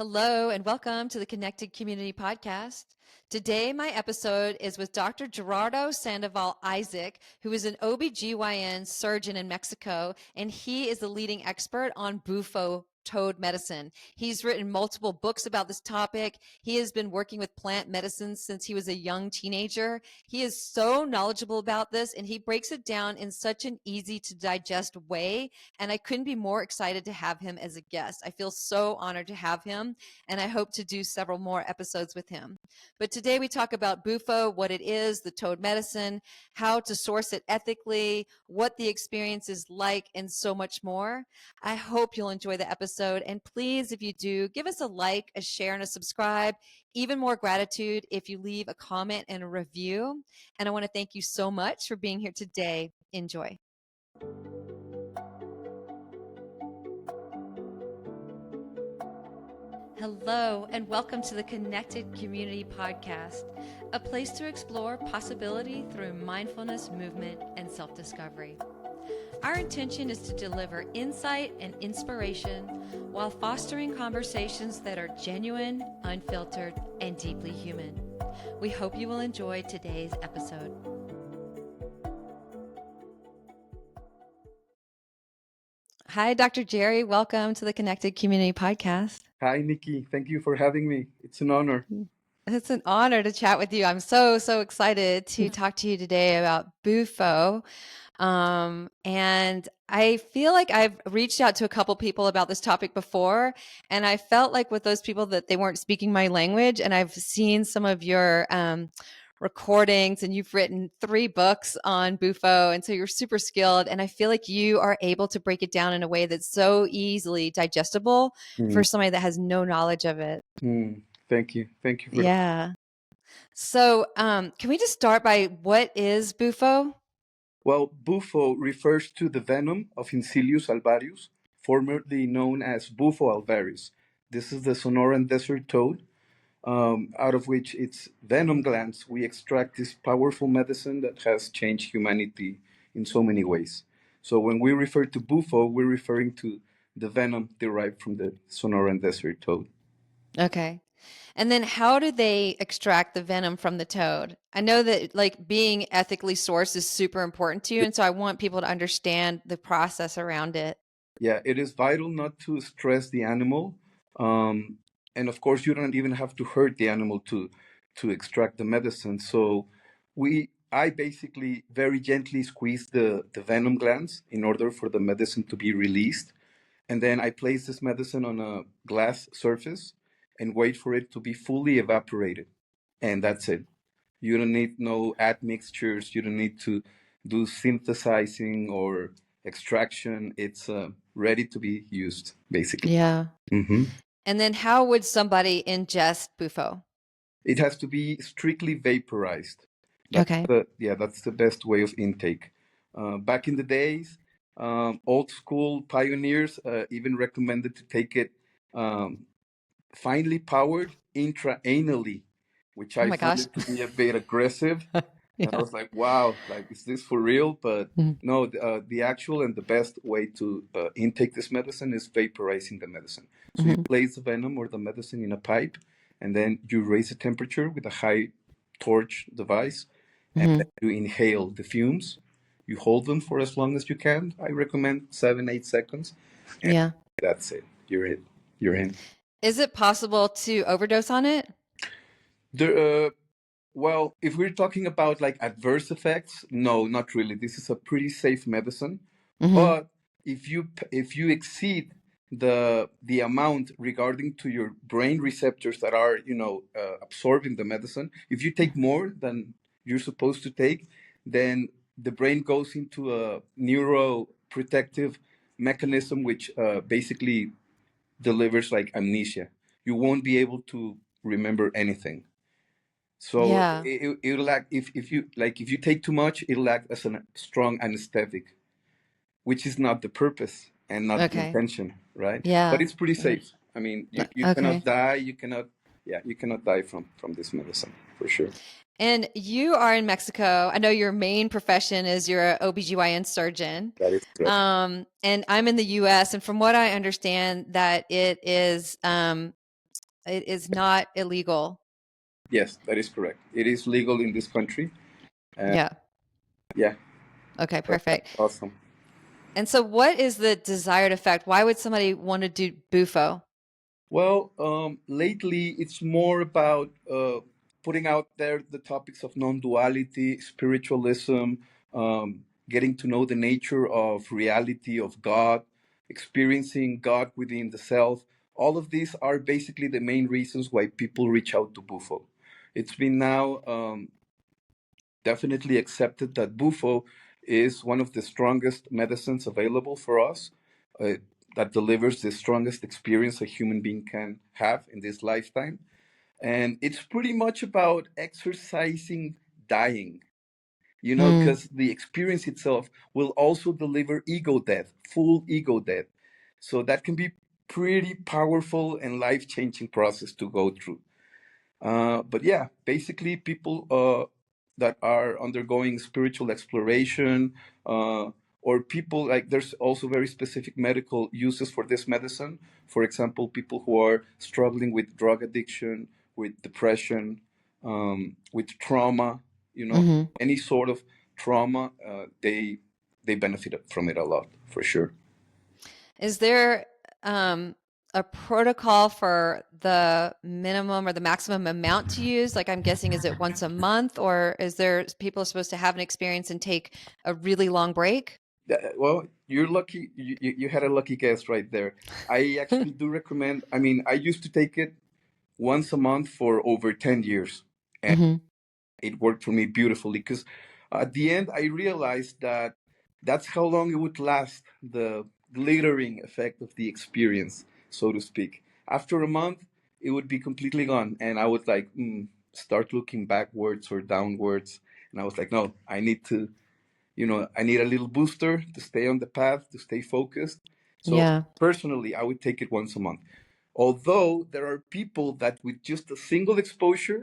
Hello and welcome to the Connected Community Podcast. Today, my episode is with Dr. Gerardo Sandoval Isaac, who is an OBGYN surgeon in Mexico, and he is the leading expert on Bufo Toad Medicine. He's written multiple books about this topic. He has been working with plant medicine since he was a young teenager. He is so knowledgeable about this, and he breaks it down in such an easy to digest way. And I couldn't be more excited to have him as a guest. I feel so honored to have him, and I hope to do several more episodes with him. But today we talk about Bufo, what it is, the toad medicine, how to source it ethically, what the experience is like, and so much more. I hope you'll enjoy the episode. And please, if you do, give us a like, a share, and a subscribe. Even more gratitude if you leave a comment and a review. And I want to thank you so much for being here today. Enjoy. Hello, and welcome to the Connected Community Podcast, a place to explore possibility through mindfulness, movement, and self-discovery. Our intention is to deliver insight and inspiration while fostering conversations that are genuine, unfiltered, and deeply human. We hope you will enjoy today's episode. Hi, Dr. Gerry. Welcome to the Connected Community Podcast. Hi, Nikki. Thank you for having me. It's an honor. It's an honor to chat with you. I'm so excited to talk to you today about Bufo. And I feel like I've reached out to a couple people about this topic before, and I felt like with those people that they weren't speaking my language. And I've seen some of your recordings, and you've written 3 books on Bufo, and so you're super skilled. And I feel like you are able to break it down in a way that's so easily digestible for somebody that has no knowledge of it. Thank you. Thank you for Yeah. So, can we just start by what is Bufo? Well, Bufo refers to the venom of Incilius alvarius, formerly known as Bufo alvarius. This is the Sonoran desert toad, out of which its venom glands we extract this powerful medicine that has changed humanity in so many ways. So when we refer to Bufo, we're referring to the venom derived from the Sonoran desert toad. Okay. And then how do they extract the venom from the toad? I know that like being ethically sourced is super important to you. And so I want people to understand the process around it. Yeah, it is vital not to stress the animal. And of course, you don't even have to hurt the animal to extract the medicine. So I basically very gently squeeze the venom glands in order for the medicine to be released. And then I place this medicine on a glass surface and wait for it to be fully evaporated. And that's it. You don't need no admixtures. You don't need to do synthesizing or extraction. It's ready to be used, basically. Yeah. Mm-hmm. And then how would somebody ingest Bufo? It has to be strictly vaporized. Okay. That's the best way of intake. Back in the days, old school pioneers even recommended to take it finely powered intraanally, which I found it to be a bit aggressive. Yeah. And I was like, wow, like, is this for real? But no, the actual and the best way to intake this medicine is vaporizing the medicine. So you place the venom or the medicine in a pipe, and then you raise the temperature with a high torch device, and then you inhale the fumes. You hold them for as long as you can. I recommend 7-8 seconds. And Yeah. that's it. You're in. You're in. Is it possible to overdose on it? Well, if we're talking about like adverse effects, no, not really. This is a pretty safe medicine. But if you exceed the amount regarding to your brain receptors that are absorbing the medicine, if you take more than you're supposed to take, then the brain goes into a neuroprotective mechanism which basically delivers like amnesia. You won't be able to remember anything. So Yeah. it'll act if you take too much, it'll act as a strong anesthetic, which is not the purpose and not the intention, right? Yeah. But it's pretty safe. I mean, you cannot die. You cannot die from this medicine for sure. And you are in Mexico. I know your main profession is you're an OBGYN surgeon. That is correct. And I'm in the US. And from what I understand, that it is It is not illegal. Yes, that is correct. It is legal in this country. And Yeah. yeah, Okay, that's perfect. awesome. And so what is the desired effect? Why would somebody want to do Bufo? Well, lately it's more about putting out there the topics of non-duality, spiritualism, getting to know the nature of reality of God, experiencing God within the self. All of these are basically the main reasons why people reach out to Bufo. It's been now definitely accepted that Bufo is one of the strongest medicines available for us, uh, that delivers the strongest experience a human being can have in this lifetime. And it's pretty much about exercising dying, Hmm. because the experience itself will also deliver ego death, full ego death. So that can be pretty powerful and life changing process to go through. But yeah, basically, people that are undergoing spiritual exploration, or people like there's also very specific medical uses for this medicine. For example, people who are struggling with drug addiction, with depression, with trauma, you know, Hmm. any sort of trauma, they benefit from it a lot for sure. Is there um, a protocol for the minimum or the maximum amount to use? Like I'm guessing, is it once a month, or is there people are supposed to have an experience and take a really long break? Well, you're lucky. You had a lucky guess right there. I actually do recommend. I mean, I used to take it once a month for over 10 years, and Hmm. it worked for me beautifully because at the end, I realized that that's how long it would last, the glittering effect of the experience, so to speak. After a month, it would be completely gone. And I would like start looking backwards or downwards. And I was like, no, I need to, I need a little booster to stay on the path, to stay focused. So Yeah. personally, I would take it once a month. Although there are people that with just a single exposure,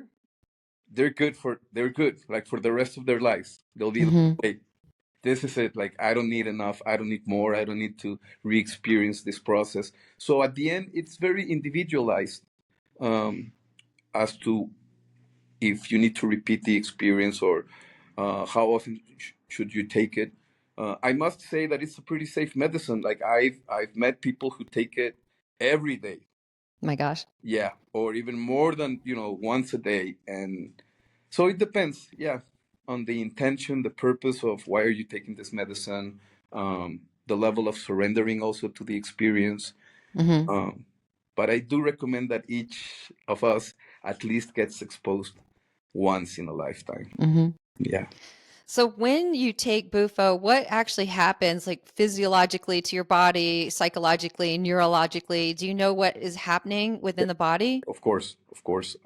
they're good like for the rest of their lives. They'll be like, Hmm. hey, this is it. Like I don't need enough. I don't need more. I don't need to re-experience this process. So at the end, it's very individualized, um, as to if you need to repeat the experience or how often should you take it. I must say that it's a pretty safe medicine. Like I've met people who take it every day, My gosh. yeah, or even more than once a day, and so it depends, yeah, on the intention, the purpose of why are you taking this medicine, the level of surrendering also to the experience. Hmm. Um, but I do recommend that each of us at least gets exposed once in a lifetime. Hmm. Yeah. So when you take Bufo, what actually happens like physiologically to your body, psychologically, neurologically? Do you know what is happening within the body? Of course, of course.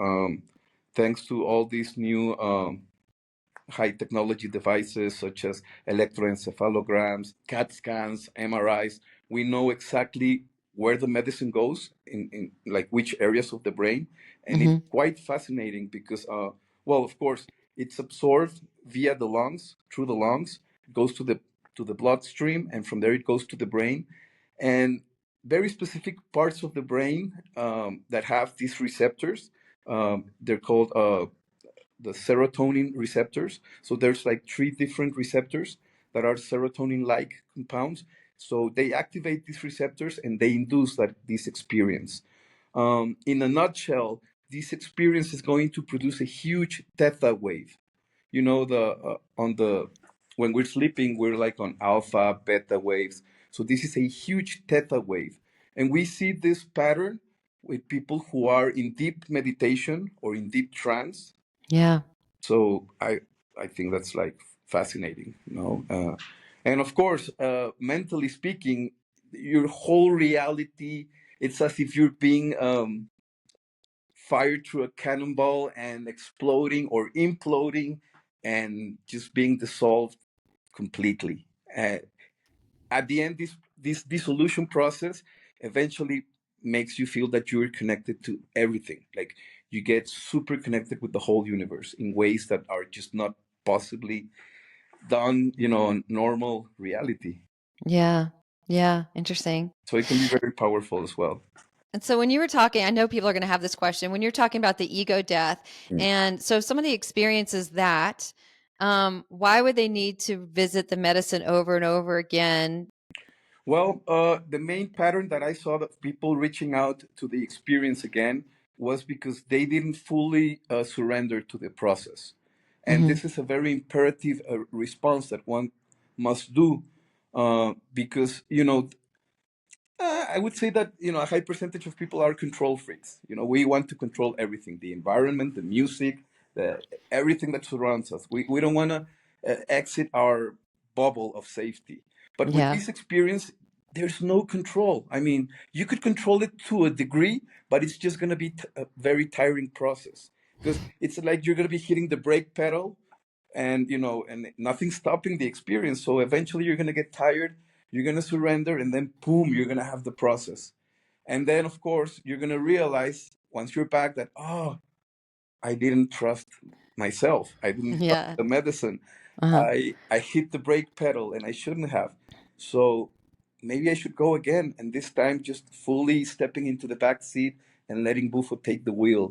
Thanks to all these new high technology devices such as electroencephalograms, CAT scans, MRIs, we know exactly where the medicine goes in like which areas of the brain. And it's Hmm. quite fascinating because, well, of course, it's absorbed via the lungs, through the lungs, it goes to the bloodstream, and from there it goes to the brain. And very specific parts of the brain that have these receptors, they're called the serotonin receptors. So there's like three different receptors that are serotonin-like compounds. So they activate these receptors and they induce that this experience. In a nutshell, this experience is going to produce a huge theta wave. The on the when we're sleeping, we're like on alpha, beta waves. So this is a huge theta wave, and we see this pattern with people who are in deep meditation or in deep trance. Yeah. So I think that's like fascinating. And of course, mentally speaking, your whole reality, it's as if you're being fired through a cannonball and exploding or imploding and just being dissolved completely. At the end, this dissolution process eventually makes you feel that you're connected to everything. Like you get super connected with the whole universe in ways that are just not possibly done, in normal reality. Yeah. Yeah. Interesting. So it can be very powerful as well. And so when you were talking, I know people are going to have this question when you're talking about the ego death. Mm. And so if somebody experiences that, why would they need to visit the medicine over and over again? Well, the main pattern that I saw that people reaching out to the experience again was because they didn't fully surrender to the process. And Hmm. this is a very imperative response that one must do because, I would say that a high percentage of people are control freaks. We want to control everything: the environment, the music, the everything that surrounds us. We don't want to exit our bubble of safety. But with Yeah. this experience, there's no control. I mean, you could control it to a degree, but it's just going to be a very tiring process because it's like you're going to be hitting the brake pedal and nothing's stopping the experience. So eventually you're going to get tired, you're going to surrender, and then boom, you're going to have the process. And then of course you're going to realize once you're back that, oh, I didn't trust myself, I didn't trust Yeah. the medicine, Uh-huh. I hit the brake pedal and I shouldn't have. So maybe I should go again, and this time just fully stepping into the back seat and letting Bufo take the wheel.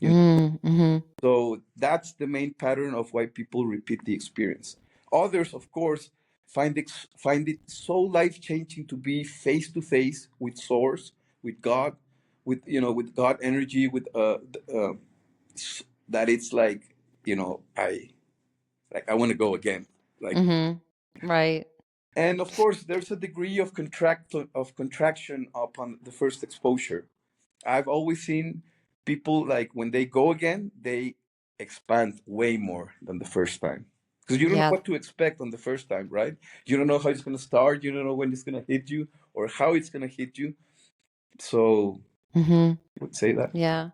you Mm-hmm. so that's the main pattern of why people repeat the experience. Others, of course, find it so life changing to be face to face with Source, with God, with God energy, with that it's like I want to go again. Like, Mm-hmm. Right. and of course, there's a degree of contraction upon the first exposure. I've always seen people like when they go again, they expand way more than the first time. Because you don't know Yeah. what to expect on the first time, right? You don't know how it's going to start. You don't know when it's going to hit you or how it's going to hit you. So Mm-hmm. I would say that. Yeah.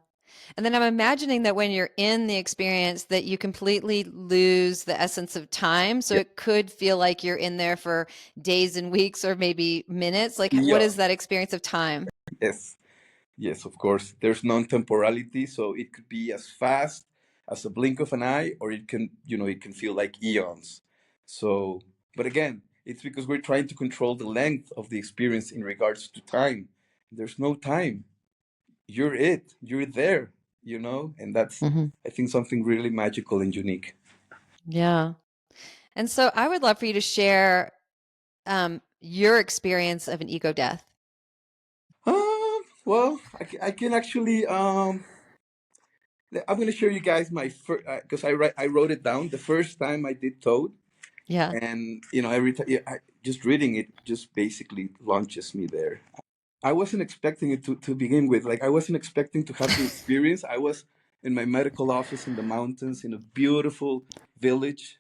And then I'm imagining that when you're in the experience that you completely lose the essence of time. So Yeah. it could feel like you're in there for days and weeks or maybe minutes. Like what Yeah. is that experience of time? Yes. Yes, of course. There's non-temporality, so it could be as fast as a blink of an eye, or it can feel like eons. So, but again, it's because we're trying to control the length of the experience in regards to time. There's no time. You're it. You're there, and that's, Hmm. I think, something really magical and unique. Yeah. And so I would love for you to share your experience of an ego death. Well, I can actually, I'm going to share you guys my first, because I wrote it down the first time I did Toad. Yeah. And just reading it just basically launches me there. I wasn't expecting it to begin with. Like, I wasn't expecting to have the experience. I was in my medical office in the mountains in a beautiful village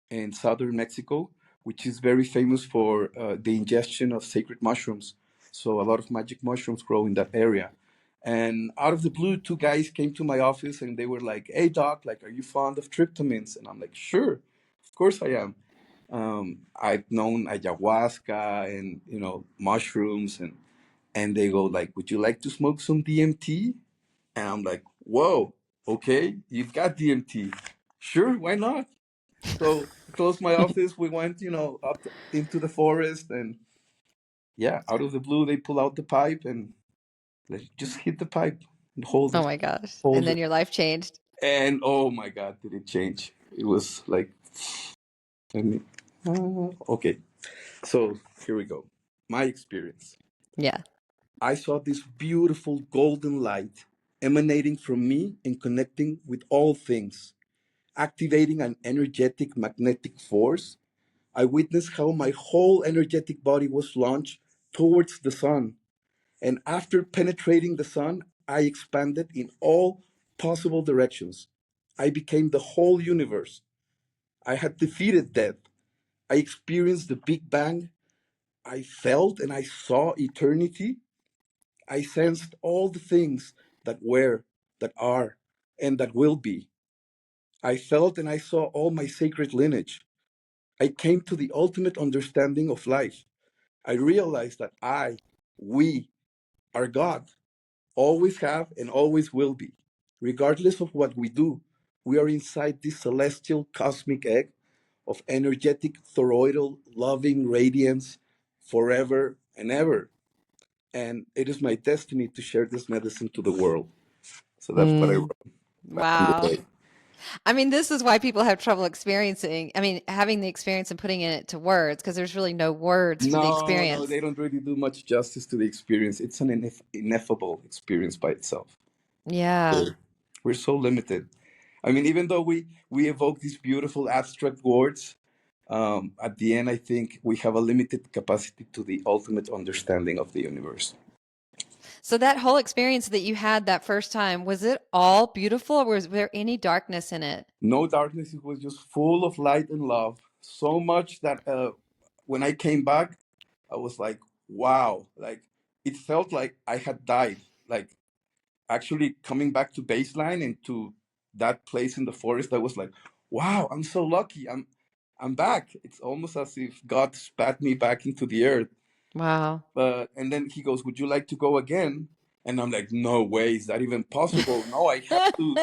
in southern Mexico, which is very famous for the ingestion of sacred mushrooms. So a lot of magic mushrooms grow in that area. And out of the blue, two guys came to my office and they were like, "Hey doc, like, are you fond of tryptamines?" And I'm like, "Sure, of course I am." I've known ayahuasca and mushrooms, and they go like, "Would you like to smoke some DMT?" And I'm like, "Whoa, okay, you've got DMT. Sure, why not?" So I closed my office. We went, up into the forest, and yeah, out of the blue, they pull out the pipe and let's just hit the pipe and Oh my gosh. And hold then it. your life changed. And oh my God, did it change? It was like, I mean, okay. So here we go. My experience. Yeah. I saw this beautiful golden light emanating from me and connecting with all things, activating an energetic magnetic force. I witnessed how my whole energetic body was launched towards the sun. And after penetrating the sun, I expanded in all possible directions. I became the whole universe. I had defeated death. I experienced the Big Bang. I felt and I saw eternity. I sensed all the things that were, that are, and that will be. I felt and I saw all my sacred lineage. I came to the ultimate understanding of life. I realized that we are God, always have and always will be. Regardless of what we do, we are inside this celestial cosmic egg of energetic, toroidal, loving radiance forever and ever. and it is my destiny to share this medicine to the world. So that's what I Mm. wrote back in the Wow. day. I mean, this is why people have trouble having the experience and putting it to words, because there's really no words for the No, no, experience. they don't really do much justice to the experience. It's an ineffable experience by itself. Yeah. So we're so limited. I mean, even though we evoke these beautiful abstract words, at the end, I think we have a limited capacity to the ultimate understanding of the universe. So that whole experience that you had that first time, was it all beautiful, or was there any darkness in it? No darkness. It was just full of light and love. So much that when I came back, I was like, wow. Like, it felt like I had died. Like, actually coming back to baseline and to that place in the forest, I was like, wow, I'm so lucky. I'm back. It's almost as if God spat me back into the earth. Wow. But and then he goes, would you like to go again? And I'm like, no way, is that even possible? No, I have to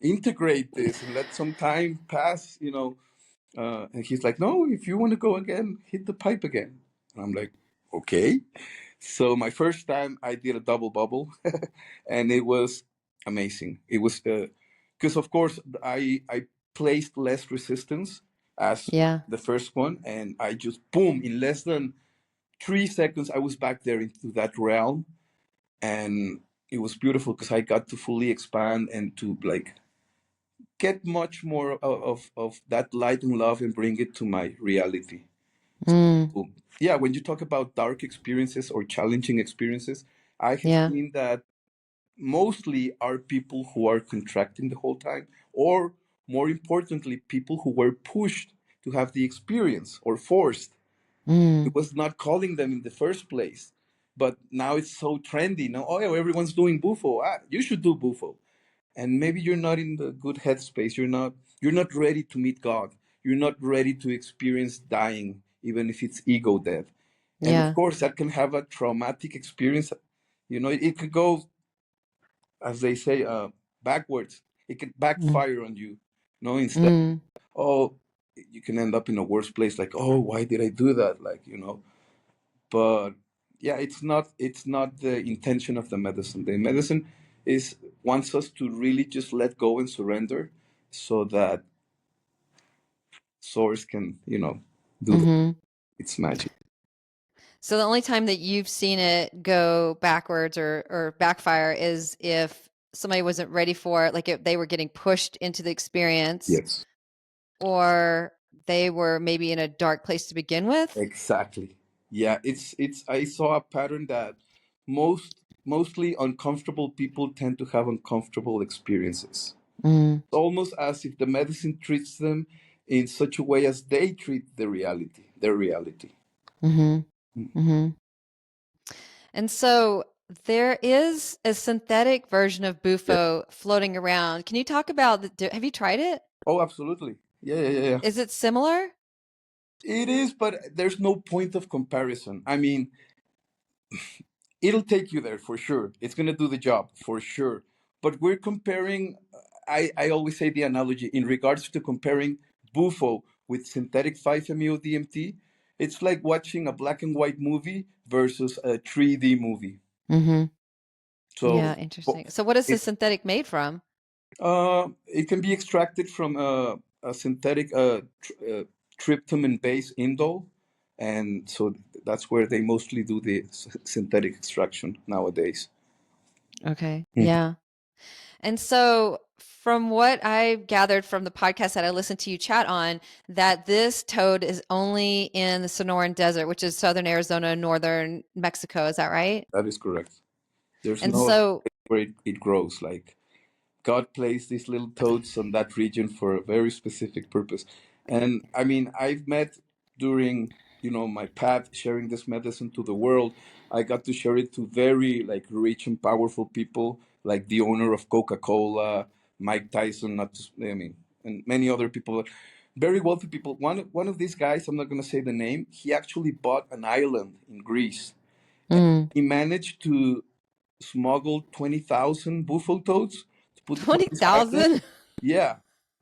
integrate this and let some time pass, you know. And he's like, no, if you want to go again, hit the pipe again. And I'm like, okay. So my first time I did a double bubble, and it was amazing. It was because of course I placed less resistance as Yeah. the first one, and I just boom, in less than 3 seconds I was back there into that realm, and it was beautiful because I got to fully expand and to like get much more of that light and love and bring it to my reality. Mm. So, yeah, when you talk about dark experiences or challenging experiences, I have Yeah. seen that mostly are people who are contracting the whole time, or more importantly, people who were pushed to have the experience or forced. It Mm. was not calling them in the first place. But now it's so trendy. Now, oh, yeah, everyone's doing Bufo. Ah, you should do Bufo. And maybe you're not in the good headspace. You're not ready to meet God. You're not ready to experience dying, even if it's ego death. And of Yeah. course, that can have a traumatic experience. You know, it could go, as they say, backwards. It could Mm. backfire on you. No, instead, Mm. oh, you can end up in a worse place. Like, oh, why did I do that? Like, but yeah, it's not the intention of the medicine. The medicine is wants us to really just let go and surrender, so that source can do Mm-hmm. its magic. So the only time that you've seen it go backwards or backfire is if somebody wasn't ready for it, like if they were getting pushed into the experience, Yes, or they were maybe in a dark place to begin with. exactly. Yeah, it's I saw a pattern that mostly uncomfortable people tend to have uncomfortable experiences. Mm. It's almost as if the medicine treats them in such a way as they treat their reality. Mm-hmm. Mm-hmm. And so there is a synthetic version of Yeah. Bufo floating around. Can you talk about have you tried it? Oh, absolutely. Yeah, yeah, yeah, yeah. Is it similar? It is, but there's no point of comparison. I mean, it'll take you there for sure. It's gonna do the job for sure. But we're comparing. I always say the analogy in regards to comparing Bufo with synthetic 5-MeO DMT. It's like watching a black and white movie versus a 3D movie. Mm-hmm. So Yeah, interesting. So what is the it synthetic made from? it can be extracted from a synthetic tryptamine based indole, and so that's where they mostly do the synthetic extraction nowadays. Okay. Mhm. Yeah. And so, from what I gathered from the podcast that I listened to you chat on, that this toad is only in the Sonoran Desert, which is southern Arizona, northern Mexico. Is that right? That is correct. There's And no so, where it grows. Like, God placed these little toads on that region for a very specific purpose. And I mean, I've met during, my path sharing this medicine to the world, I got to share it to very like rich and powerful people, like the owner of Coca-Cola, Mike Tyson, not just, I mean, and many other people, very wealthy people. One of these guys, I'm not going to say the name, he actually bought an island in Greece. mm, He managed to smuggle 20,000 buffalo toads to put them on his island. 20,000? Yeah.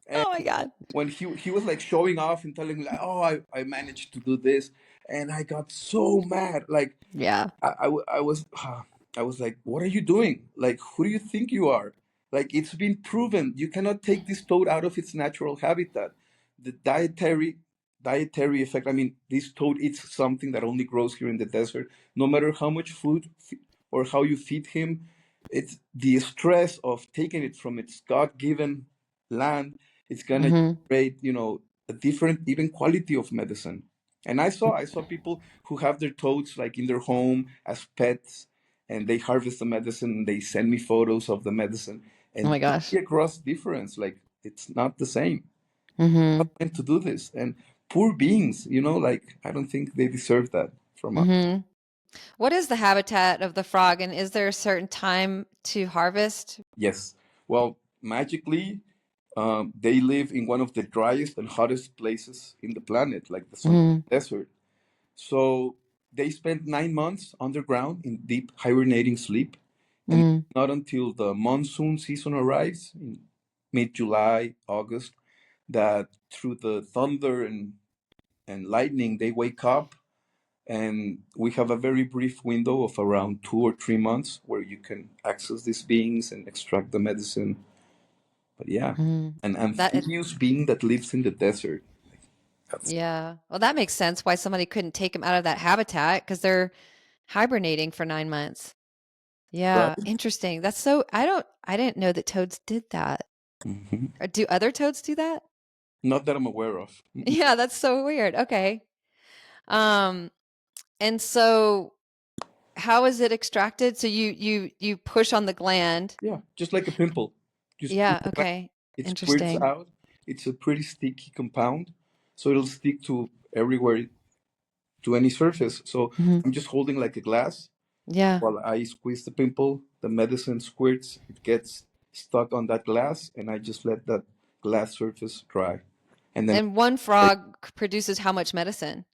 And Oh my God. when he was like showing off and telling me like, oh, I managed to do this. And I got so mad. Like, Yeah. I was like, what are you doing? Like, who do you think you are? Like, it's been proven you cannot take this toad out of its natural habitat. The dietary effect. I mean, this toad eats something that only grows here in the desert. No matter how much food or how you feed him, it's the stress of taking it from its God-given land. It's gonna Mm-hmm. create, a different even quality of medicine. And I saw people who have their toads like in their home as pets, and they harvest the medicine and they send me photos of the medicine, Oh and my you gosh. see a gross difference. Like, it's not the same. Mm-hmm. Not meant to do this. And poor beings, like, I don't think they deserve that from us. Mm-hmm. What is the habitat of the frog, and is there a certain time to harvest? Yes. Well, magically, they live in one of the driest and hottest places in the planet, like the Sahara Mm-hmm. Desert. So they spend 9 months underground in deep hibernating sleep. And Mm-hmm. not until the monsoon season arrives in mid-July, August, that through the thunder and lightning, they wake up. And we have a very brief window of around 2 or 3 months where you can access these beings and extract the medicine. But yeah, Mm-hmm. an That amphibious being that lives in the desert. That's Yeah. Well, that makes sense why somebody couldn't take them out of that habitat because they're hibernating for 9 months. Yeah, right. interesting. I didn't know that toads did that. Hmm. Or do other toads do that? Not that I'm aware of. Mm-mm. Yeah, that's so weird. Okay. Um, and so how is it extracted? So you push on the gland. Yeah, just like a pimple. Just push Yeah, it back. okay. It squirts Interesting. out. It's a pretty sticky compound, so it'll stick to everywhere, to any surface. So Hmm. I'm just holding like a glass Yeah. while I squeeze the pimple. The medicine squirts. It gets stuck on that glass, and I just let that glass surface dry. And then And one frog produces how much medicine?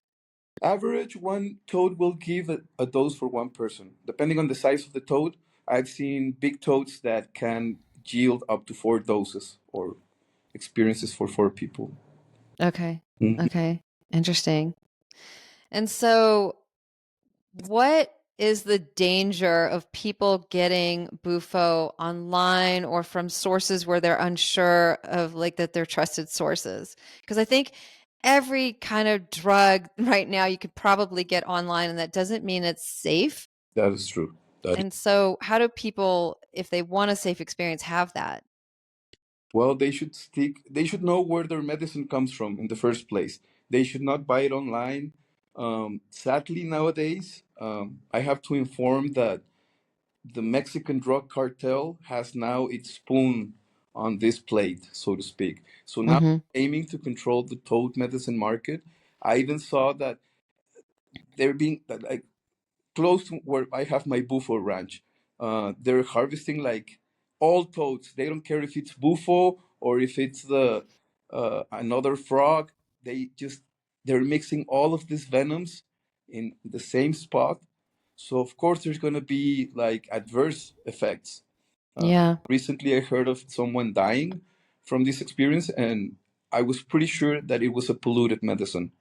average one toad will give a dose for one person. Depending on the size of the toad, I've seen big toads that can yield up to 4 doses or experiences for 4 people. Okay. Mhm. Okay. Interesting. And so what is the danger of people getting Bufo online or from sources where they're unsure of like that they're trusted sources? Because I think every kind of drug right now you could probably get online, and that doesn't mean it's safe. That is true. That is, And so how do people, if they want a safe experience, have that? well, they should know where their medicine comes from in the first place. They should not buy it online. Sadly, nowadays, I have to inform that the Mexican drug cartel has now its spoon on this plate, so to speak. So now Mm-hmm. aiming to control the toad medicine market. I even saw that they're being like close to where I have my Bufo ranch. They're harvesting like all toads. They don't care if it's Bufo or if it's the another frog. They're mixing all of these venoms in the same spot. So of course there's gonna be like adverse effects. Uh, Yeah. Recently I heard of someone dying from this experience, and I was pretty sure that it was a polluted medicine,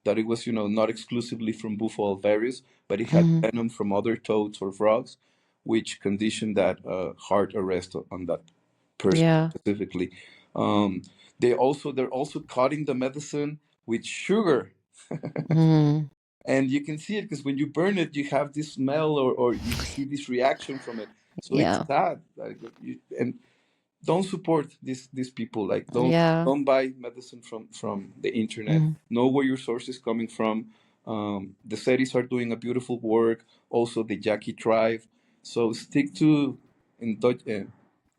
that it was, not exclusively from Bufo alvarius, but it had Mm-hmm. venom from other toads or frogs, which conditioned that heart arrest on that person Yeah. specifically. Um, they're also cutting the medicine with sugar, Mm-hmm. and you can see it because when you burn it, you have this smell, or you see this reaction from it. So it's Yeah. sad. And don't support these people. Like, don't Yeah. don't buy medicine from the internet. Mm-hmm. Know where your source is coming from. The Seris are doing a beautiful work, also the Yaqui tribe. So stick to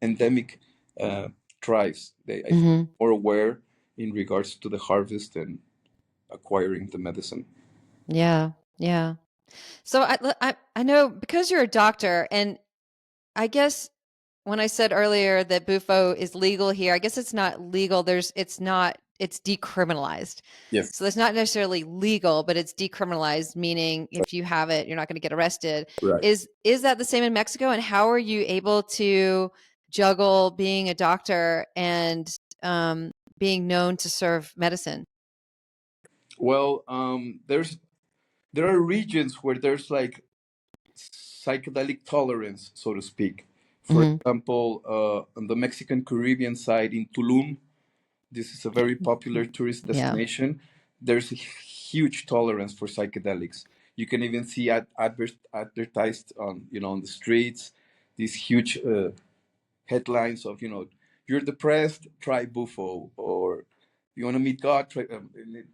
endemic uh, tribes. I think, Mm-hmm. more aware in regards to the harvest and acquiring the medicine. Yeah. Yeah. So I know because you're a doctor, and I guess when I said earlier that Bufo is legal here, I guess it's not legal. It's decriminalized. Yes. So it's not necessarily legal, but it's decriminalized, meaning if you have it, you're not going to get arrested. Right. Is that the same in Mexico? And how are you able to juggle being a doctor and being known to serve medicine? Well, there's there are regions where there's like psychedelic tolerance, so to speak. For example, on the Mexican Caribbean side in Tulum, this is a very popular tourist Yeah. destination. There's a huge tolerance for psychedelics. You can even see advertised on on the streets these huge headlines of you're depressed, try Bufo, or you want to meet God. Try,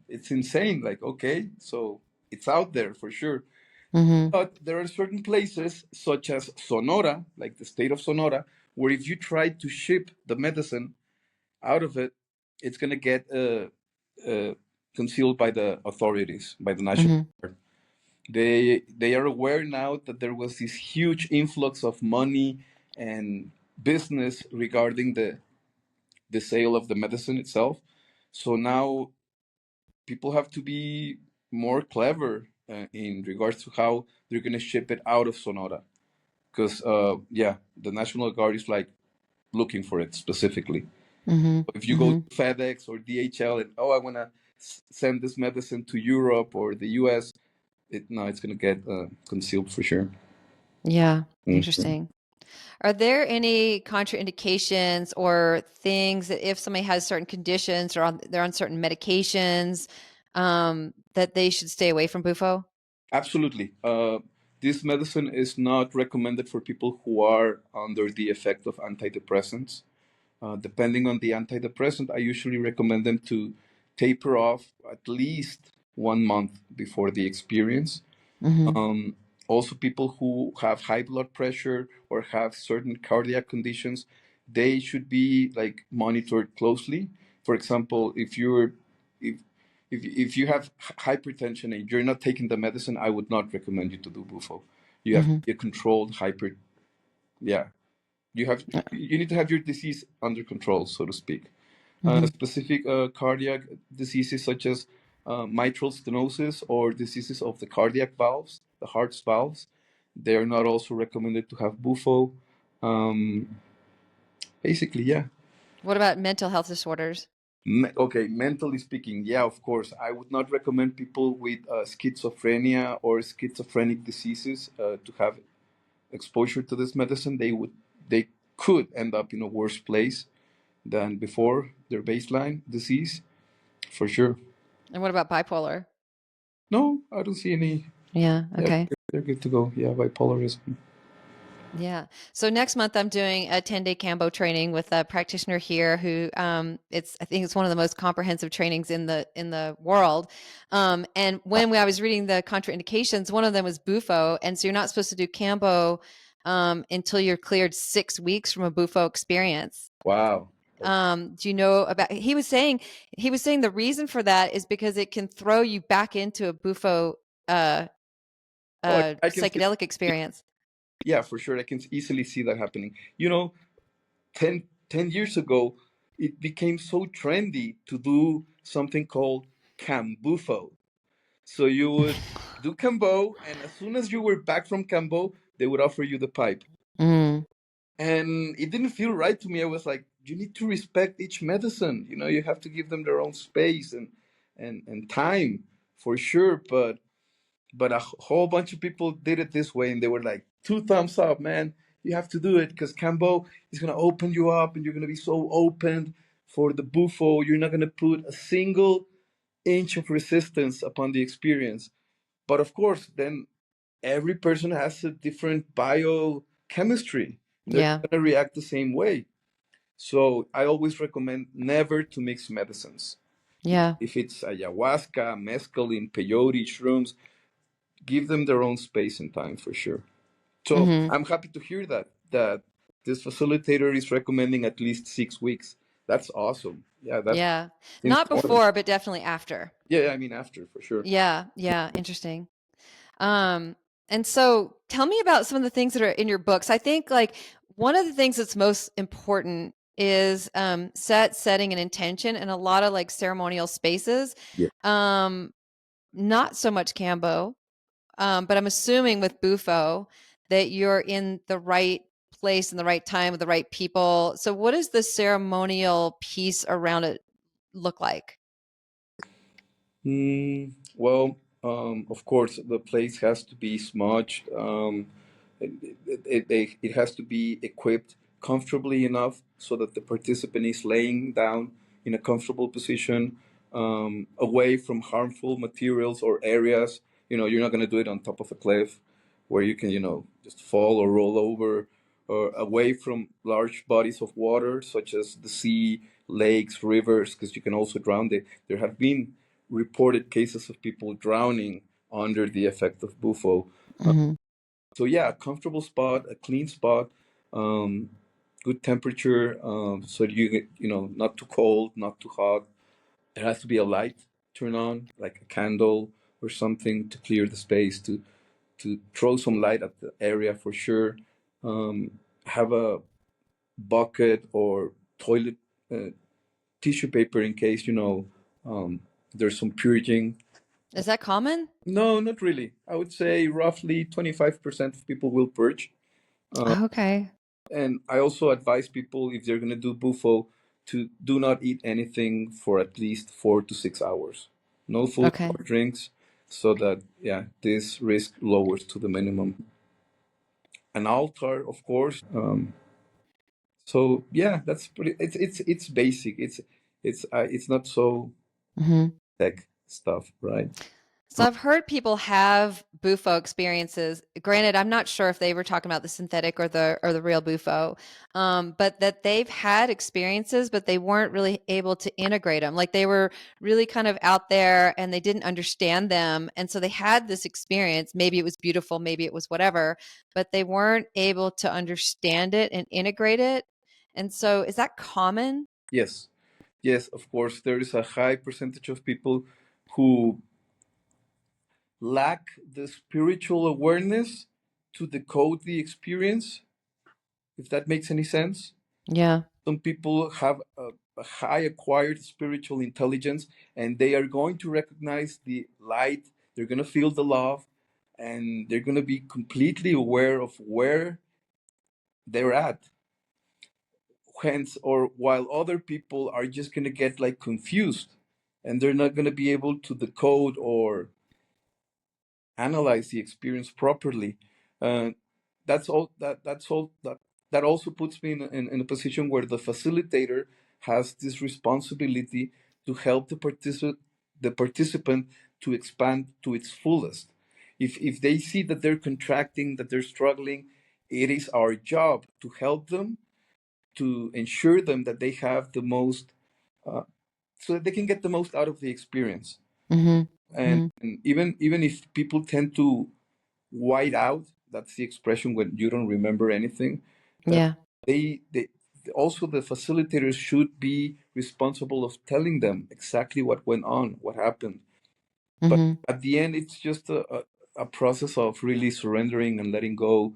it's insane. Like okay, so it's out there for sure. But there are certain places, such as Sonora, like the state of Sonora, where if you try to ship the medicine out of it, it's going to get uh, concealed by the authorities, by the national guard. They are aware now that there was this huge influx of money and business regarding the sale of the medicine itself. So now people have to be more clever in regards to how they're going to ship it out of Sonora. Because, yeah, the National Guard is like looking for it specifically. If you go to FedEx or DHL and, oh, I want to send this medicine to Europe or the US, it's going to get concealed for sure. Yeah. Mhm. Interesting. Are there any contraindications or things that if somebody has certain conditions or they're on certain medications, that they should stay away from Bufo? Absolutely. This medicine is not recommended for people who are under the effect of antidepressants. Depending on the antidepressant, I usually recommend them to taper off at least 1 month before the experience. Also, people who have high blood pressure or have certain cardiac conditions, they should be like monitored closely. For example, if if you have hypertension and you're not taking the medicine, I would not recommend you to do Bufo. You have to be a controlled hyper. Yeah, you need to have your disease under control, so to speak. Specific cardiac diseases such as mitral stenosis or diseases of the cardiac valves, the heart's valves, they are not also recommended to have Bufo. Um, Basically, yeah. What about mental health disorders? Okay, mentally speaking, yeah, of course. I would not recommend people with schizophrenia or schizophrenic diseases to have exposure to this medicine. They could end up in a worse place than before their baseline disease, for sure. And what about bipolar? No, I don't see any. Yeah. Yeah, Okay. they're good to go. Yeah, bipolarism. Yeah. So next month I'm doing a 10-day Cambo training with a practitioner here who I think it's one of the most comprehensive trainings in the world. And when I was reading the contraindications, one of them was Bufo, and so you're not supposed to do Cambo until you're cleared 6 weeks from a Bufo experience. Wow. Do you know about he was saying the reason for that is because it can throw you back into a Bufo Oh, I can see. psychedelic experience. Yeah, for sure. I can easily see that happening. 10 years ago, it became so trendy to do something called Cambufo. So you would do Cambo, and as soon as you were back from Cambo, they would offer you the pipe. Mm, And it didn't feel right to me. I was like, you need to respect each medicine. You have to give them their own space and time for sure. But a whole bunch of people did it this way, and they were like, two thumbs up, man. You have to do it because Cambo is gonna open you up, and you're gonna be so open for the Bufo. You're not gonna put a single inch of resistance upon the experience. But of course, then every person has a different biochemistry. They're yeah. not gonna react the same way. So I always recommend never to mix medicines. Yeah. If it's ayahuasca, mescaline, peyote, shrooms, give them their own space and time for sure. So Hmm. I'm happy to hear that this facilitator is recommending at least 6 weeks. That's awesome. Yeah, that's Yeah. Not informative. before, but definitely after. Yeah, I mean after for sure. Yeah. Yeah. Interesting. Um, and so tell me about some of the things that are in your books. I think like one of the things that's most important is setting, and intention in a lot of like ceremonial spaces. Yeah. Um, not so much Cambo, but I'm assuming with Bufo that you're in the right place and the right time with the right people. So what does the ceremonial piece around it look like? Well, Of course, the place has to be smudged. It has to be equipped comfortably enough so that the participant is laying down in a comfortable position, away from harmful materials or areas. You're not going to do it on top of a cliff where you can, just fall or roll over, or away from large bodies of water such as the sea, lakes, rivers, because you can also drown. There have been reported cases of people drowning under the effect of Bufo. Hmm. So yeah, a comfortable spot, a clean spot, um, good temperature, so you get, not too cold, not too hot. There has to be a light turn on, like a candle or something to clear the space, to throw some light at the area for sure. Have a bucket or toilet tissue paper in case there's some purging. Is that common? No, not really. I would say roughly 25% of people will purge. Uh, Okay. and I also advise people, if they're going to do Bufo, to do not eat anything for at least 4 to 6 hours. No food Okay. or drinks, so that, yeah, this risk lowers to the minimum. An altar, of course. So yeah, that's pretty. It's basic. It's not so Hmm. tech stuff, right? So I've heard people have Bufo experiences. Granted, I'm not sure if they were talking about the synthetic or the real Bufo, but that they've had experiences, but they weren't really able to integrate them. Like they were really kind of out there and they didn't understand them, and so they had this experience. Maybe it was beautiful, maybe it was whatever, but they weren't able to understand it and integrate it. And so, is that common? Yes, yes, of course. There is a high percentage of people who lack the spiritual awareness to decode the experience, if that makes any sense. Yeah. Some people have a high acquired spiritual intelligence, and they are going to recognize the light, they're going to feel the love, and they're going to be completely aware of where they're at. Hence, or while other people are just going to get like confused, and they're not going to be able to decode or analyze the experience properly. Uh, that's all. That's all. That also puts me in a position where the facilitator has this responsibility to help the participant to expand to its fullest. If they see that they're contracting, that they're struggling, it is our job to help them, to ensure them that they have the most, uh, so that they can get the most out of the experience. Hmm. And, Hmm. and even if people tend to white out, that's the expression when you don't remember anything, uh, Yeah. they also, the facilitators should be responsible of telling them exactly what went on, what happened. But Hmm. at the end, it's just a process of really surrendering and letting go.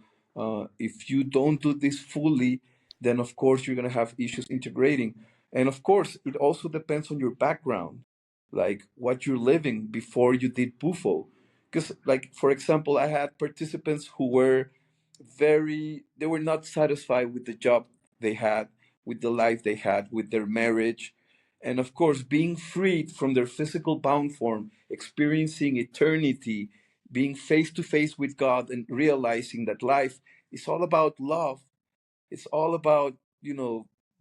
If you don't do this fully, then of course you're going to have issues integrating. And of course, it also depends on your background, like what you're living before you did Bufo. Because, like, for example, I had participants who were they were not satisfied with the job they had, with the life they had, with their marriage. And of course, being freed from their physical bound form, experiencing eternity, being face to face with God, and realizing that life is all about love. It's all about,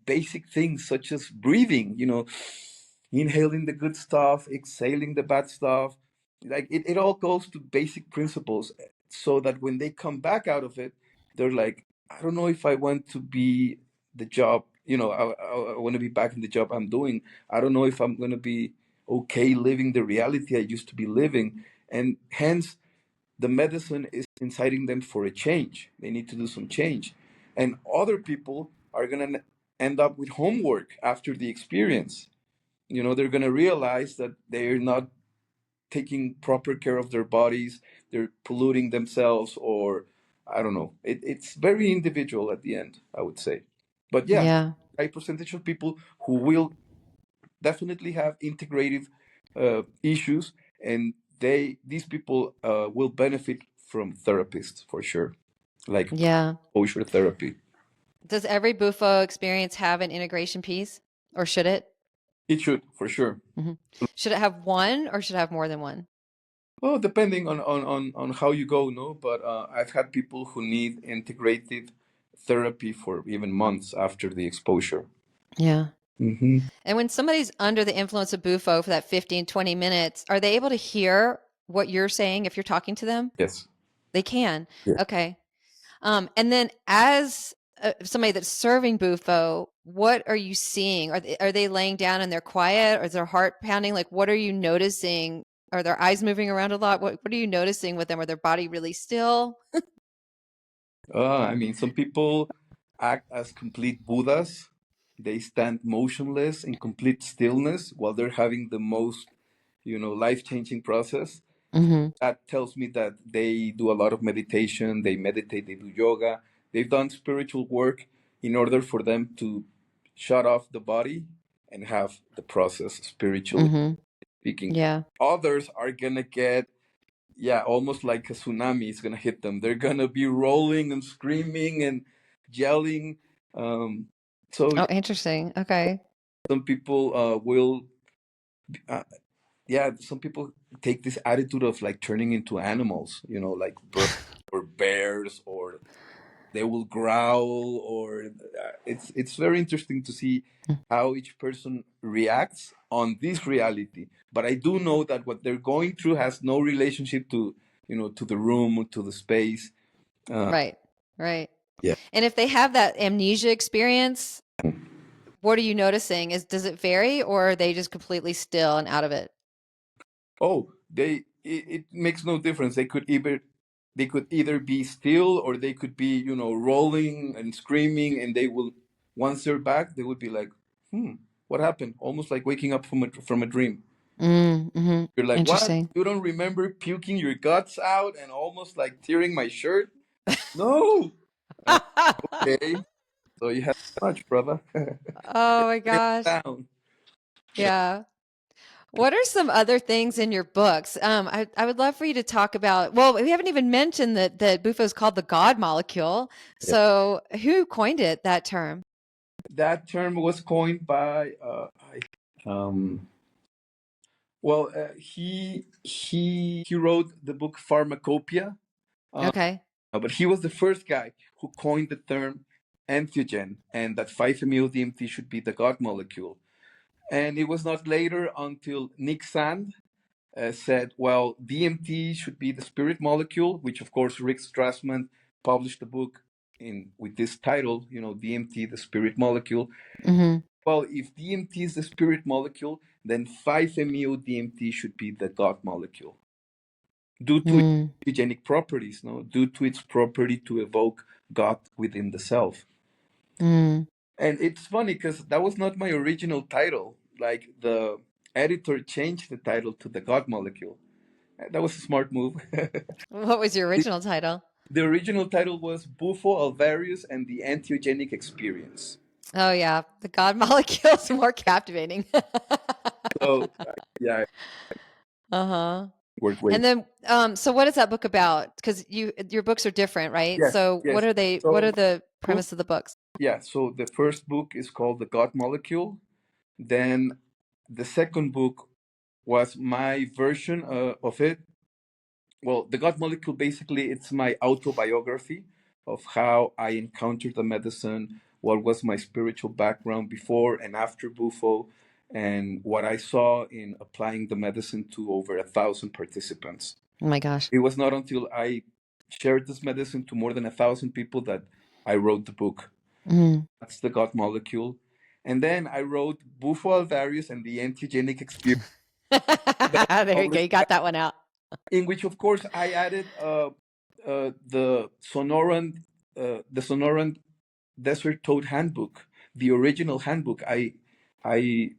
basic things such as breathing, inhaling the good stuff, exhaling the bad stuff. Like it all goes to basic principles, so that when they come back out of it, they're like, I don't know if I want to be the job, I want to be back in the job I'm doing. I don't know if I'm going to be okay living the reality I used to be living. And hence, the medicine is inciting them for a change. They need to do some change. And other people are going to end up with homework after the experience. They're going to realize that they're not taking proper care of their bodies, they're polluting themselves, or I don't know. It's very individual at the end, I would say. But yeah, Yeah. high percentage of people who will definitely have integrative issues, and these people will benefit from therapists for sure, like Yeah. exposure therapy. Does every Bufo experience have an integration piece, or should it? It should, for sure. Hmm. Should it have one, or should it have more than one? Well, depending on how you go, no. But I've had people who need integrated therapy for even months after the exposure. Yeah. Hmm. And when somebody's under the influence of Bufo for that 15, 20 minutes, are they able to hear what you're saying if you're talking to them? Yes. They can. Yeah. Okay. And then as somebody that's serving Bufo, what are you seeing? Are they laying down and they're quiet, or is their heart pounding? Like, what are you noticing? Are their eyes moving around a lot? What are you noticing with them? Are their body really still? I mean, some people act as complete Buddhas. They stand motionless in complete stillness while they're having the most, life-changing process. Mm-hmm. That tells me that they do a lot of meditation, they meditate, they do yoga, they've done spiritual work in order for them to shut off the body and have the process spiritually Mm-hmm. speaking. Yeah. Others are gonna get, yeah, almost like a tsunami is gonna hit them. They're gonna be rolling and screaming and yelling. Um, so Oh, yeah, interesting. Okay. some people will, uh, yeah, some people take this attitude of like turning into animals, like birds or bears, or they will growl, or it's very interesting to see how each person reacts on this reality. But I do know that what they're going through has no relationship to, to the room, to the space. Uh, Right. Right. yeah. And if they have that amnesia experience, what are you noticing? Does it vary, or are they just completely still and out of it? Oh, it makes no difference. They could either be still, or they could be, rolling and screaming, and they will, once they're back, they would be like, what happened? Almost like waking up from a dream. Mm-hmm. You're like, what? Interesting. You don't remember puking your guts out and almost like tearing my shirt? No. Uh, okay. So you had too much, brother. Oh my Get gosh. down. Yeah. What are some other things in your books? I would love for you to talk about. Well, we haven't even mentioned that Bufo is called the God molecule. Yeah. So, who coined it? That term? That term was coined by, well, he wrote the book Pharmacopoeia, uh, Okay. but he was the first guy who coined the term entheogen, and that 5-MeO-DMT should be the God molecule. And it was not later until Nick Sand said, well, DMT should be the spirit molecule, which of course Rick Strassman published the book in with this title, DMT, the spirit molecule. Mm-hmm. Well, if DMT is the spirit molecule, then 5-MeO-DMT should be the God molecule due to its Mm. eugenic properties, no, due to its property to evoke God within the self. Mm. And it's funny because that was not my original title. Like the editor changed the title to the God molecule. That was a smart move. What was your the, original title? the original title was Bufo Alvarius and the Entheogenic Experience. Oh yeah, the God molecule is more captivating. So yeah, Uh-huh. worked way. And then, so what is that book about? Because your books are different, right? Yes, So what yes. are they? What So are the Buf- premise of the books? yeah, so the first book is called The God Molecule. Then the second book was my version of it. Well, The God Molecule, basically, it's my autobiography of how I encountered the medicine, what was my spiritual background before and after Bufo, and what I saw in applying the medicine to over 1,000 participants. Oh my gosh. It was not until I shared this medicine to more than 1,000 people that I wrote the book. Mm. That's the God Molecule. And then I wrote Bufo Alvarius and the Antigenic Experience that There you go. published, You got that one out. in which, of course, I added the Sonoran Desert Toad Handbook, the original handbook. I I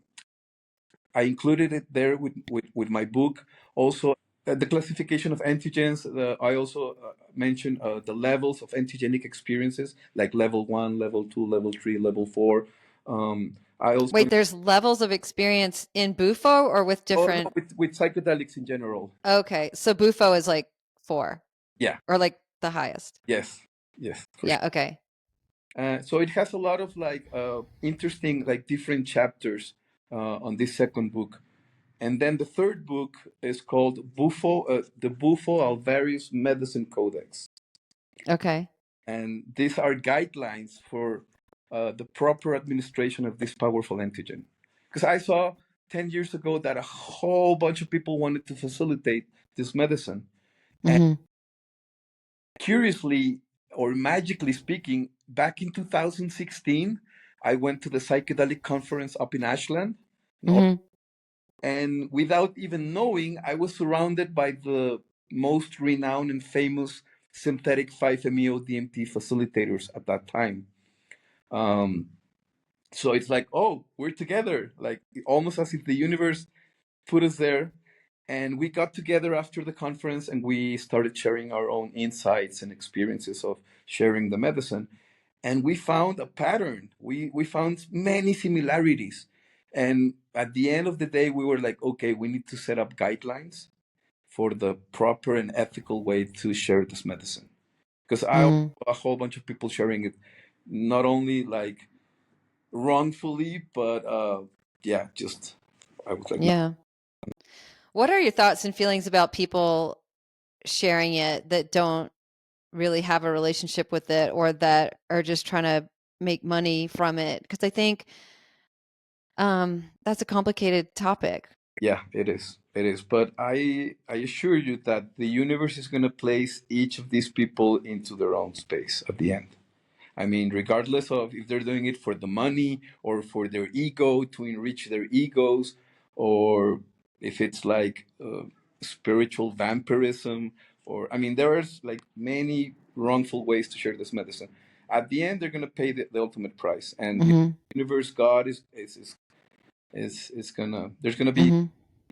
included it there with my book. Also, the classification of antigens. I also mentioned the levels of antigenic experiences, like level 1, level 2, level 3, level 4. I also, Wait, there's levels of experience in Bufo or with oh no, different. with psychedelics in general. Okay, so Bufo is like 4 Yeah. or like the highest. Yes. Yes. For sure. Yeah. Okay. So it has a lot of like interesting, like different chapters on this second book. And then the third book is called the Bufo Alvarius Medicine Codex. Okay. And these are guidelines for the proper administration of this powerful antigen. Because I saw 10 years ago that a whole bunch of people wanted to facilitate this medicine. And Mm-hmm. curiously or magically speaking, back in 2016, I went to the psychedelic conference up in Ashland. Mm-hmm. And without even knowing, I was surrounded by the most renowned and famous synthetic 5-MeO DMT facilitators at that time. Um, so it's like, oh, we're together, like almost as if the universe put us there. And we got together after the conference and we started sharing our own insights and experiences of sharing the medicine. And we found a pattern. We found many similarities. And at the end of the day, we were like, okay, we need to set up guidelines for the proper and ethical way to share this medicine. Because I also Mm-hmm. saw a whole bunch of people sharing it, not only like wrongfully, but yeah, just I was like, no. Yeah. What are your thoughts and feelings about people sharing it that don't really have a relationship with it or that are just trying to make money from it? Because I think that's a complicated topic. Yeah, it is. It is. But I assure you that the universe is going to place each of these people into their own space at the end. I mean, regardless of if they're doing it for the money or for their ego to enrich their egos, or if it's like spiritual vampirism, or I mean, there's like many wrongful ways to share this medicine. At the end, they're going to pay the ultimate price, and you Mm-hmm. know, universe, God is gonna. There's gonna be Mm-hmm.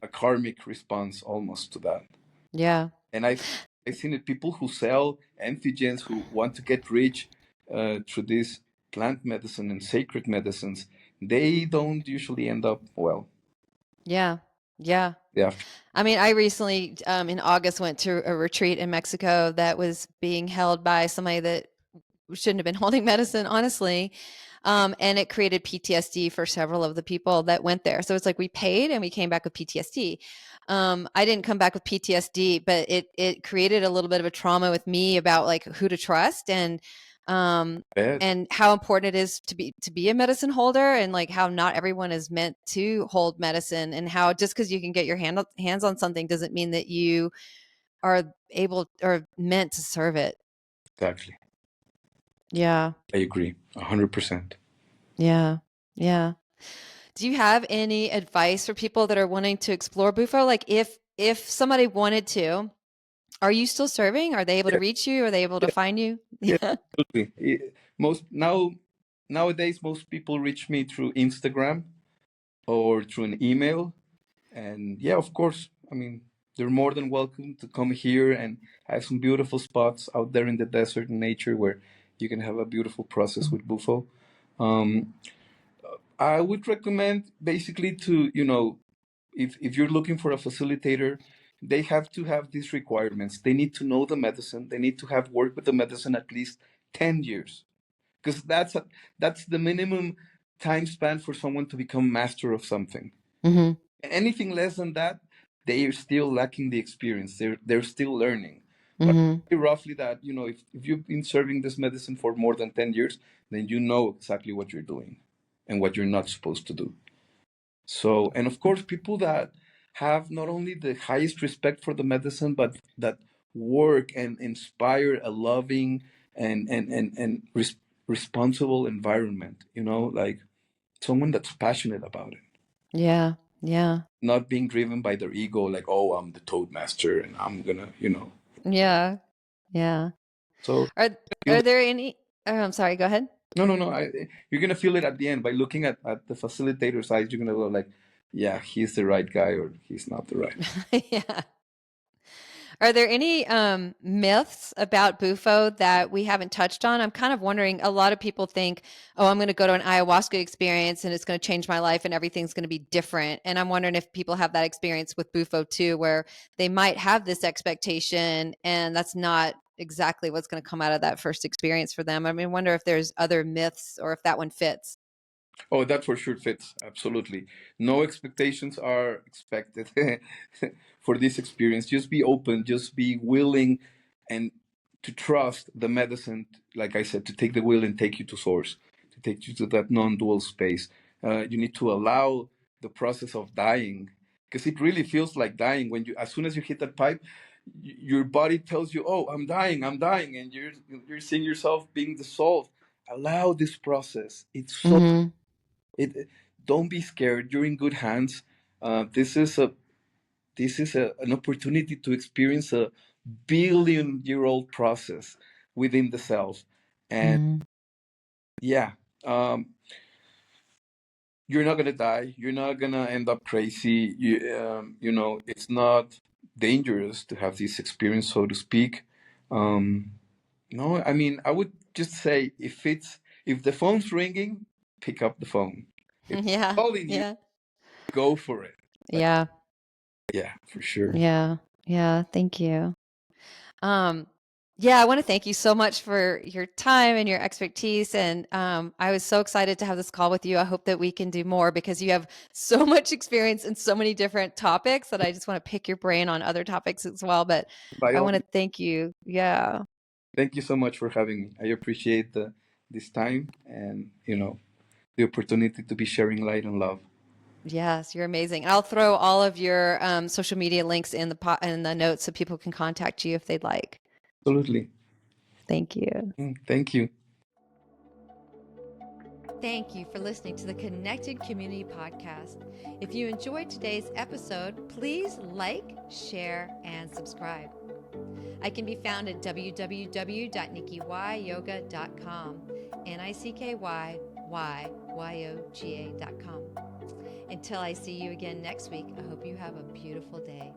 a karmic response almost to that. Yeah. And I've seen it people who sell entheogens who want to get rich through this plant medicine and sacred medicines. They don't usually end up well. Yeah. Yeah. Yeah, I mean, I recently, in August, went to a retreat in Mexico that was being held by somebody that shouldn't have been holding medicine, honestly. And it created PTSD for several of the people that went there. So it's like we paid and we came back with PTSD. I didn't come back with PTSD, but it created a little bit of a trauma with me about like who to trust um, bad. and how important it is to be a medicine holder, and like how not everyone is meant to hold medicine, and how just because you can get your hands on something doesn't mean that you are able or meant to serve it. Exactly. Yeah. I agree 100%. Yeah. Yeah. Do you have any advice for people that are wanting to explore Bufo? Like if somebody wanted to, are you still serving? Are they able to Yeah, reach you? Are they able to yeah, find you? yeah, Yeah. absolutely. Nowadays, most people reach me through Instagram or through an email. And yeah, of course, I mean, they're more than welcome to come here, and I have some beautiful spots out there in the desert and nature where you can have a beautiful process with Bufo. Um, I would recommend basically to, if you're looking for a facilitator, they have to have these requirements. They need to know the medicine. They need to have worked with the medicine at least 10 years, because that's the minimum time span for someone to become master of something. Mm-hmm. Anything less than that, they are still lacking the experience. They're still learning. But Mm-hmm. roughly that, if you've been serving this medicine for more than 10 years, then you know exactly what you're doing and what you're not supposed to do. So, and of course, people that have not only the highest respect for the medicine, but that work and inspire a loving and responsible environment, like someone that's passionate about it, Yeah. Yeah. not being driven by their ego, like, oh, I'm the Toad Master and I'm gonna. Yeah. Yeah. So Are feel are it. there any I'm sorry, go ahead. No. You're gonna feel it at the end by looking at the facilitator's eyes. You're gonna go like, yeah, he's the right guy or he's not the right. Yeah. Are there any myths about Bufo that we haven't touched on? I'm kind of wondering, a lot of people think, oh, I'm going to go to an ayahuasca experience and it's going to change my life and everything's going to be different. And I'm wondering if people have that experience with Bufo too, where they might have this expectation and that's not exactly what's going to come out of that first experience for them. I mean, I wonder if there's other myths or if that one fits. Oh, that for sure fits. Absolutely. No expectations are expected for this experience. Just be open, just be willing and to trust the medicine, like I said, to take the will and take you to source, to take you to that non dual space. You need to allow the process of dying because it really feels like dying when you, as soon as you hit that pipe, your body tells you, "Oh, I'm dying," and you're seeing yourself being dissolved. Allow this process. It's so Mm-hmm. it don't be scared. You're in good hands. This is an opportunity to experience a billion-year-old process within the self, and Mm-hmm. yeah, um, you're not gonna die. You're not gonna end up crazy. It's not dangerous to have this experience, so to speak. Um, no, I mean, I would just say if the phone's ringing, pick up the phone. If it's Yeah. calling you, Yeah. go for it. Like, Yeah. yeah, for sure. Yeah. Yeah. Thank you. Um, yeah, I want to thank you so much for your time and your expertise. And I was so excited to have this call with you. I hope that we can do more because you have so much experience in so many different topics that I just want to pick your brain on other topics as well. But By I all want to means, thank you. Yeah. thank you so much for having me. I appreciate this time and the opportunity to be sharing light and love. Yes, you're amazing. I'll throw all of your social media links in the notes so people can contact you if they'd like. Absolutely. Thank you. Thank you. Thank you for listening to the Connected Community Podcast. If you enjoyed today's episode, please like, share, and subscribe. I can be found at www.nikkiyoga.com, NICKYYYOGA.com. Until I see you again next week, I hope you have a beautiful day.